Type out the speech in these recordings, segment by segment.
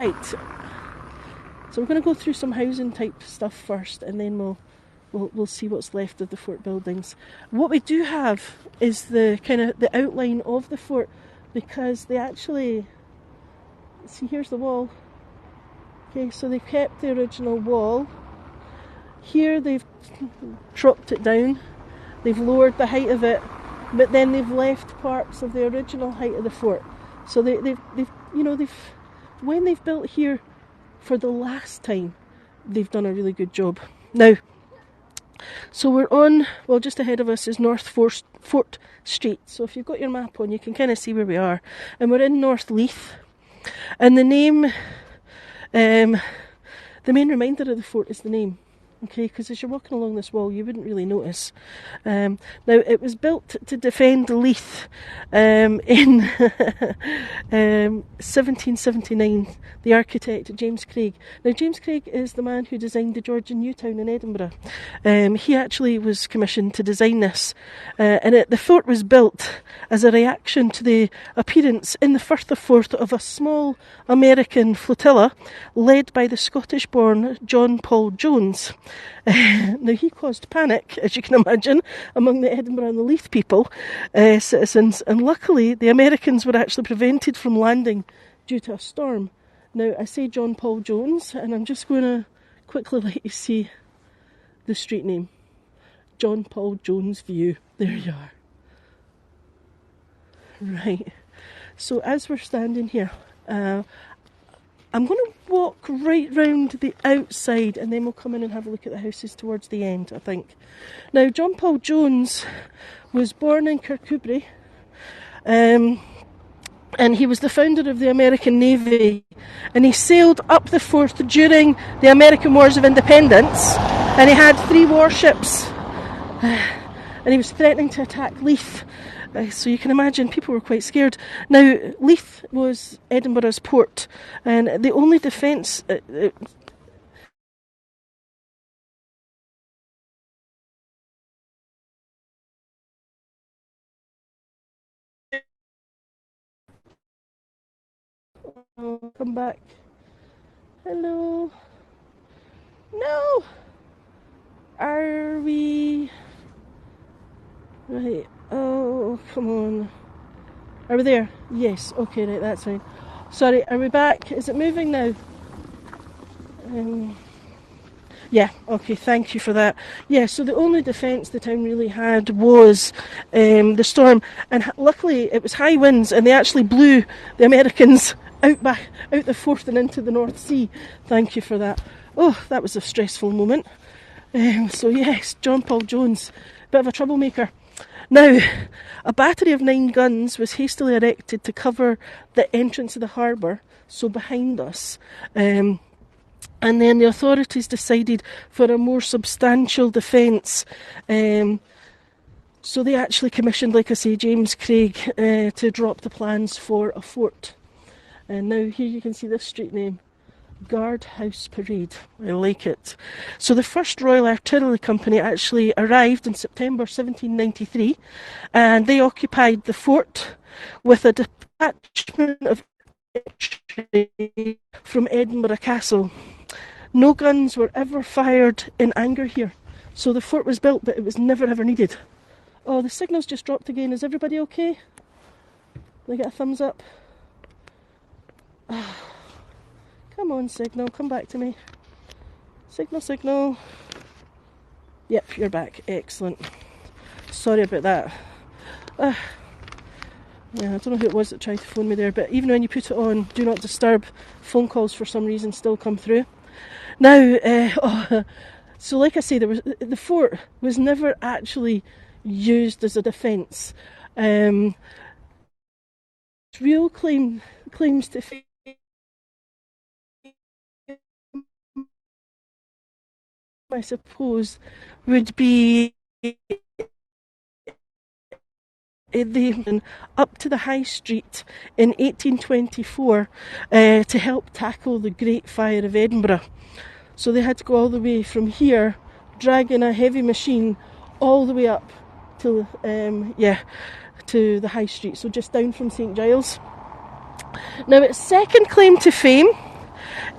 Right, so we're going to go through some housing type stuff first, and then we'll see what's left of the fort buildings. What we do have is the kind of the outline of the fort, because they actually, see, here's the wall. Okay, so they've kept the original wall. Here they've dropped it down, they've lowered the height of it, but then they've left parts of the original height of the fort. So they've when they've built here for the last time, they've done a really good job. Now, so we're on, well, just ahead of us is North Fort Street. So if you've got your map on, you can kind of see where we are. And we're in North Leith. And the name, the main reminder of the fort is the name. Okay, because as you're walking along this wall, you wouldn't really notice. Now, it was built to defend Leith in 1779. The architect, James Craig. Now, James Craig is the man who designed the Georgian New Town in Edinburgh. He actually was commissioned to design this. The fort was built as a reaction to the appearance in the Firth of Forth of a small American flotilla led by the Scottish-born John Paul Jones. Now, he caused panic, as you can imagine, among the Edinburgh and the Leith people, citizens, and luckily the Americans were actually prevented from landing due to a storm. Now, I say John Paul Jones, and I'm just going to quickly let you see the street name. John Paul Jones View. There you are. Right. So as we're standing here, I'm going to walk right round the outside, and then we'll come in and have a look at the houses towards the end, I think. Now, John Paul Jones was born in Kirkcudbright, and he was the founder of the American Navy, and he sailed up the Forth during the American Wars of Independence, and he had 3 warships, and he was threatening to attack Leith. So you can imagine people were quite scared. Now, Leith was Edinburgh's port, and the only defence... come back. Hello. No! Are we... Right. Oh, come on. Are we there? Yes. Okay, right, that's fine. Sorry, are we back? Is it moving now? Yeah, okay, thank you for that. Yeah, so the only defence the town really had was the storm. And luckily, it was high winds, and they actually blew the Americans out the Forth and into the North Sea. Thank you for that. Oh, that was a stressful moment. So yes, John Paul Jones, bit of a troublemaker. Now, a battery of 9 guns was hastily erected to cover the entrance of the harbour, so behind us. And then the authorities decided for a more substantial defence. So they actually commissioned, like I say, James Craig to drop the plans for a fort. And now here you can see this street name. Guardhouse Parade. I like it. So the first Royal Artillery Company actually arrived in September 1793, and they occupied the fort with a detachment of infantry from Edinburgh Castle. No guns were ever fired in anger here. So the fort was built, but it was never ever needed. Oh, the signal's just dropped again. Is everybody okay? Can I get a thumbs up? Come on, signal, come back to me. Signal. Yep, you're back. Excellent. Sorry about that. Yeah, I don't know who it was that tried to phone me there, but even when you put it on Do Not Disturb, phone calls for some reason still come through. Now, so like I say, the fort was never actually used as a defence. Real claims to fame, I suppose, would be up to the High Street in 1824 to help tackle the Great Fire of Edinburgh. So they had to go all the way from here, dragging a heavy machine all the way up to the High Street, so just down from St Giles. Now, its second claim to fame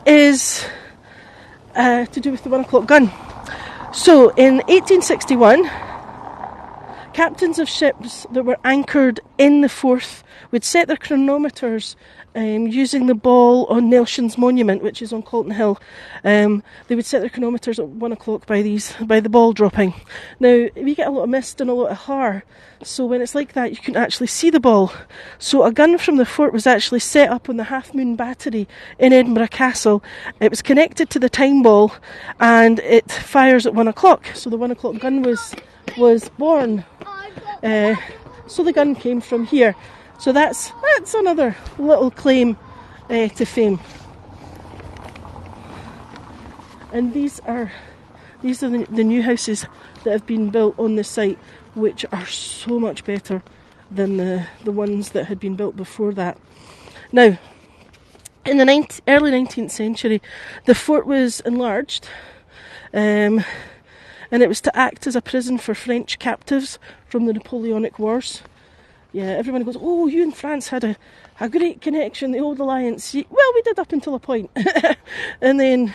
is to do with the 1 o'clock gun. So in 1861, captains of ships that were anchored in the Forth would set their chronometers using the ball on Nelson's Monument, which is on Calton Hill. They would set their chronometers at 1 o'clock by the ball dropping. Now, we get a lot of mist and a lot of har, so when it's like that, you can actually see the ball. So a gun from the fort was actually set up on the Half Moon Battery in Edinburgh Castle. It was connected to the time ball, and it fires at 1 o'clock. So the 1 o'clock gun was born. So the gun came from here. So that's another little claim to fame. And these are the new houses that have been built on the site, which are so much better than the ones that had been built before that. Now, in the early 19th century, the fort was enlarged, and it was to act as a prison for French captives from the Napoleonic Wars. Yeah, everyone goes, oh, you and France had a great connection, the old alliance. Well, we did up until a point. And then,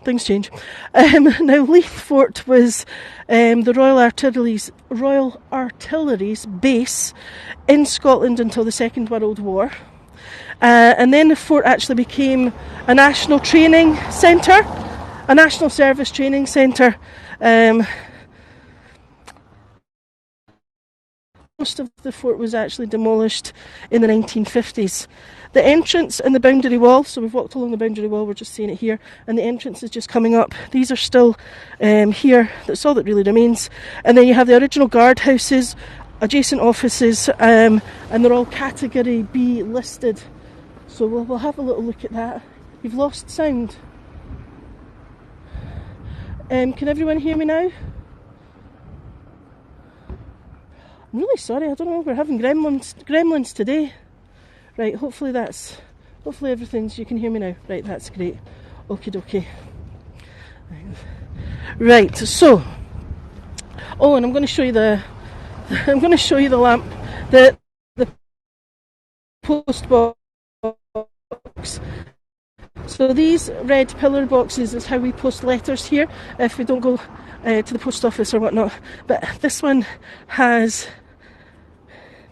things change. Now, Leith Fort was the Royal Artillery's base in Scotland until the Second World War. And then the fort actually became a national training centre, a national service training centre. Most of the fort was actually demolished in the 1950s. The entrance and the boundary wall, so we've walked along the boundary wall, we're just seeing it here, and the entrance is just coming up. These are still here, that's all that really remains. And then you have the original guard houses, adjacent offices, and they're all category B listed. So we'll have a little look at that. You've lost sound. Can everyone hear me now? I'm really sorry, I don't know, we're having gremlins today. Right, hopefully everything's, you can hear me now. Right, that's great. Okie dokie. Right, so, and I'm going to show you the lamp, the post box. So these red pillar boxes is how we post letters here if we don't go to the post office or whatnot. But this one has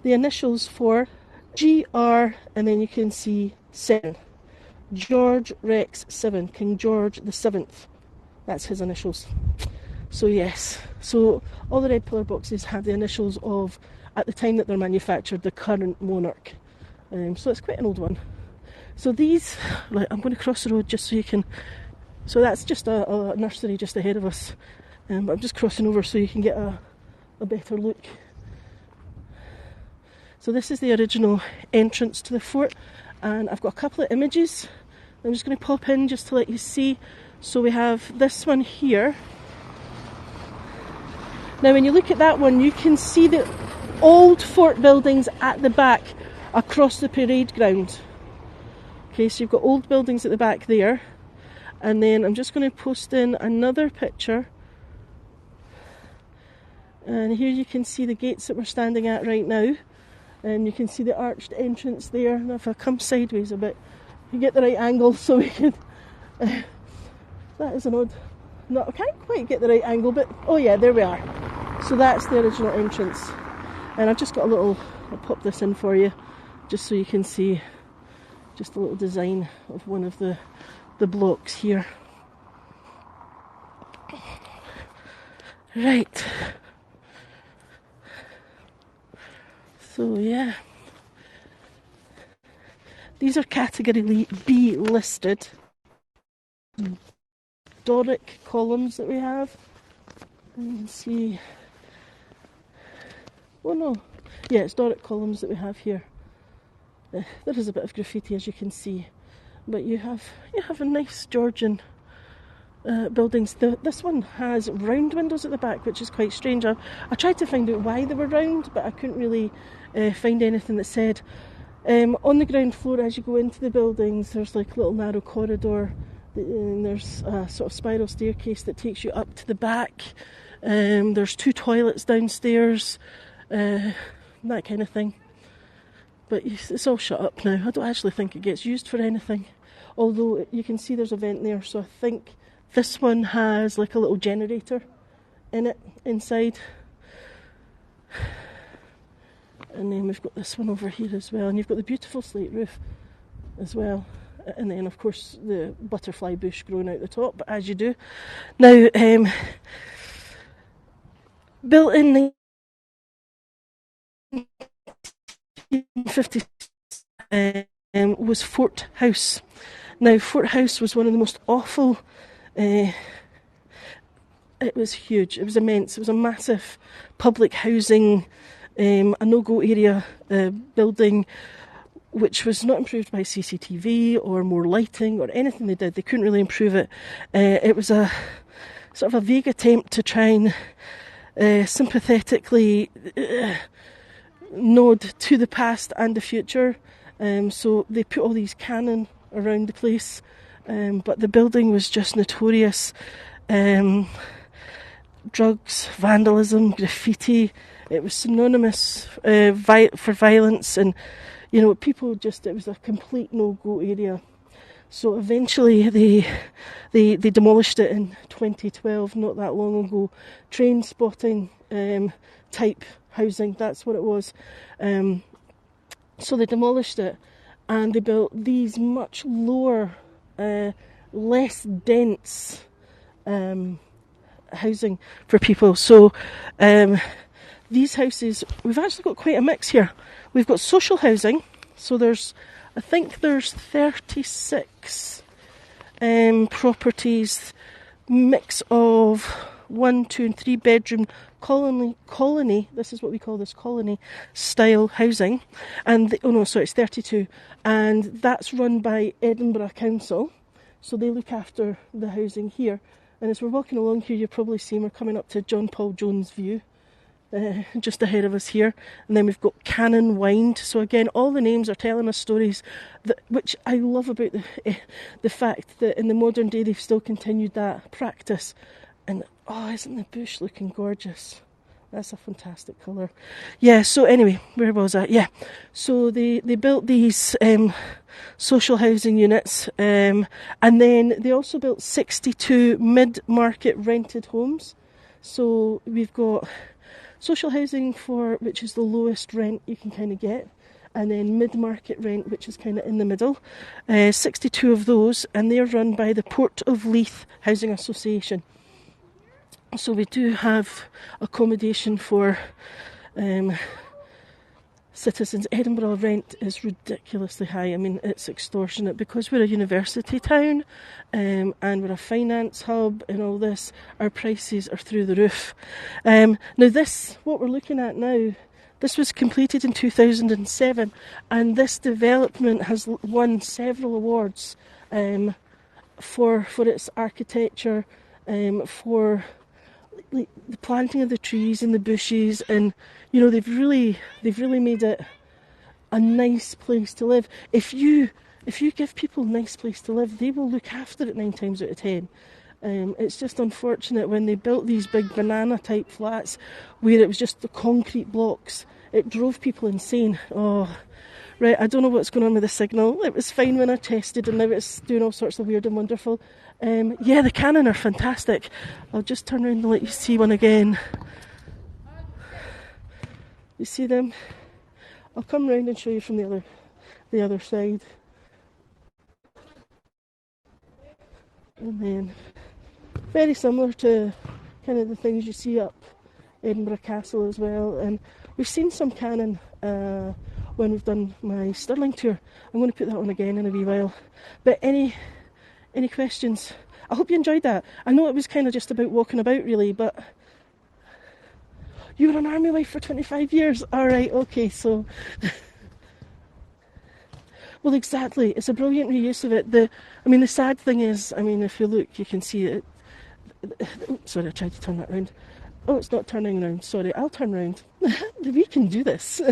the initials for GR, and then you can see 7. George Rex 7, King George the 7th. That's his initials. So yes, so all the red pillar boxes have the initials of, at the time that they're manufactured, the current monarch. So it's quite an old one. So these, I'm going to cross the road just so you can, so that's just a nursery just ahead of us. But I'm just crossing over so you can get a better look. So this is the original entrance to the fort, and I've got a couple of images I'm just going to pop in just to let you see. So we have this one here. Now when you look at that one, you can see the old fort buildings at the back across the parade ground. Okay, so you've got old buildings at the back there, and then I'm just going to post in another picture, and here you can see the gates that we're standing at right now, and you can see the arched entrance there. And if I come sideways a bit, you get the right angle so we can that is an odd, no, I can't quite get the right angle, but oh yeah, there we are. So that's the original entrance, and I've just got a little, I'll pop this in for you just so you can see just a little design of one of the blocks here. Right, so yeah, these are category B listed Doric columns that we have. And you can see, oh no, yeah, it's Doric columns that we have here. There is a bit of graffiti, as you can see, but you have a nice Georgian buildings. This one has round windows at the back, which is quite strange. I tried to find out why they were round, but I couldn't really find anything that said. On the ground floor, as you go into the buildings, there's like a little narrow corridor, and there's a sort of spiral staircase that takes you up to the back. There's 2 toilets downstairs, that kind of thing. But it's all shut up now. I don't actually think it gets used for anything. although you can see there's a vent there, so I think this one has like a little generator in it inside. And then we've got this one over here as well, and you've got the beautiful slate roof as well, and then of course the butterfly bush growing out the top, as you do. Now, built in 1950 was Fort House. Now, Fort House was one of the most awful. It was huge. It was immense. It was a massive public housing, a no-go area building, which was not improved by CCTV or more lighting or anything they did. They couldn't really improve it. It was a sort of a vague attempt to try and sympathetically nod to the past and the future. So they put all these cannon around the place, but the building was just notorious. Drugs, vandalism, graffiti. It was synonymous for violence, and people just, it was a complete no-go area. So eventually they demolished it in 2012, not that long ago. Train spotting type housing, that's what it was. So they demolished it and they built these much lower, less dense housing for people. So these houses, we've actually got quite a mix here. We've got social housing, so I think there's 36 properties, mix of 1, 2 and 3 bedroom colony, this is what we call this, colony style housing, and it's 32, and that's run by Edinburgh Council, so they look after the housing here. And as we're walking along here, you've probably seen we're coming up to John Paul Jones View, just ahead of us here, and then we've got Cannon Wind. So again, all the names are telling us stories, which I love about the fact that in the modern day they've still continued that practice. And isn't the bush looking gorgeous? That's a fantastic colour. Yeah, so anyway, where was I? Yeah, so they built these social housing units, and then they also built 62 mid-market rented homes. So we've got social housing which is the lowest rent you can kind of get, and then mid-market rent, which is kind of in the middle. 62 of those, and they're run by the Port of Leith Housing Association. So we do have accommodation for citizens. Edinburgh rent is ridiculously high. I mean, it's extortionate because we're a university town and we're a finance hub and all this. Our prices are through the roof. Now what we're looking at now, this was completed in 2007, and this development has won several awards for its architecture, for the planting of the trees and the bushes, and they've really made it a nice place to live. If you give people a nice place to live, they will look after it 9 times out of 10. It's just unfortunate when they built these big banana type flats where it was just the concrete blocks. It drove people insane. Right, I don't know what's going on with the signal. It was fine when I tested, and now it's doing all sorts of weird and wonderful. The cannon are fantastic. I'll just turn around and let you see one again. You see them? I'll come round and show you from the other side. And then, very similar to kind of the things you see up Edinburgh Castle as well. And we've seen some cannon when we've done my Stirling tour. I'm going to put that on again in a wee while. But any questions? I hope you enjoyed that. I know it was kind of just about walking about really, but you were an army wife for 25 years. Alright, okay, so well, exactly. It's a brilliant reuse of it. The sad thing is, if you look, you can see it. Sorry, I tried to turn that round. Oh, it's not turning round. Sorry, I'll turn round. We can do this.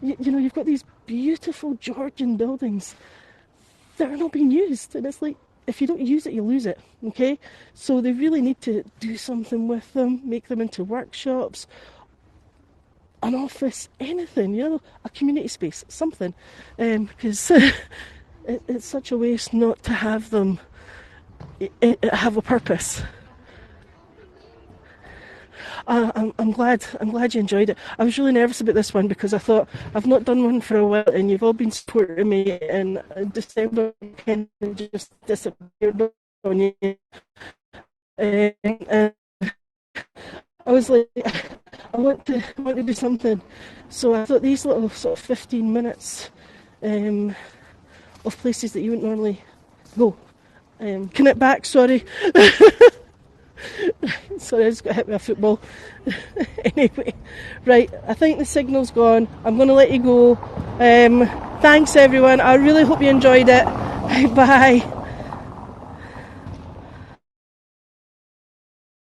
You've got these beautiful Georgian buildings that are not being used, and it's like, if you don't use it, you lose it, okay? So they really need to do something with them, make them into workshops, an office, anything, a community space, something. Because It's such a waste not to have them have a purpose. I'm glad you enjoyed it. I was really nervous about this one because I thought I've not done one for a while, and you've all been supporting me. And December kind of just disappeared on you. And I was like, I want to do something. So I thought these little sort of 15 minutes of places that you wouldn't normally go. Connect back, sorry. Sorry, I just got hit with a football. Anyway, right, I think the signal's gone. I'm going to let you go. Thanks everyone. I really hope you enjoyed it. Bye.